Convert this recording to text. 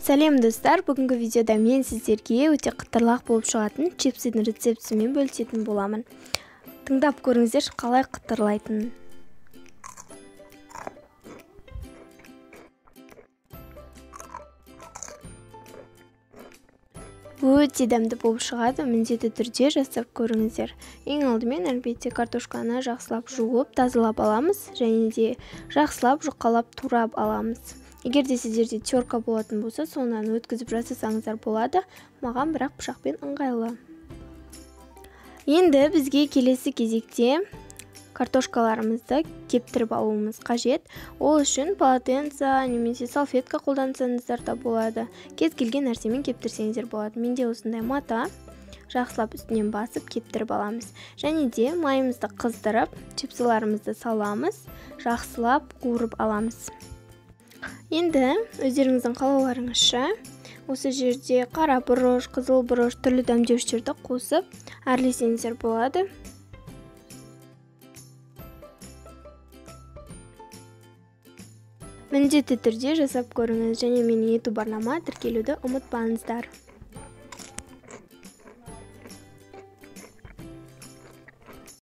Сәлем достар, бүгінгі видеода мен сіздерге өте қытырлақ болып шығатын чипсидің рецептісімен бөлісетін боламын. Тыңдап көріңіздерші қалай қытырлайтынын. Өте дәмді болып шығады, міндетті түрде жасап көріңіздер. Ең алдымен әлбетте картошканы жақсылап жуып, тазалап аламыз, және де жақсылап жұқалап турап аламыз. Егер де сіздерде терка болатын болса, сонан өткізіп жасасаңыздар болады, маған бірақ пышақпен ыңғайлы. Енді бізге келесі кезекте картошкаларымызды кептіріп алуымыз қажет. Ол үшін полотенце немесе салфетка қолдансаңыздар да болады. Кез келген нәрсемен кептірсеңіздер болады. Менде осындай мата, жақсылап үстінен басып кептіріп аламыз. Және де майымызды қыздырып, чипсыларымызды саламыз, жақсылап қуырып аламыз. Енді өздеріңіздің қалауларыңызша осы жерде қара бұрыш, қызыл бұрыш, түрлі дәмдеуіштерді қосып әрлесеңіздер болады. Міндетті түрде жасап көріңіз, және менің YouTube арнама тіркелуді ұмытпаңыздар.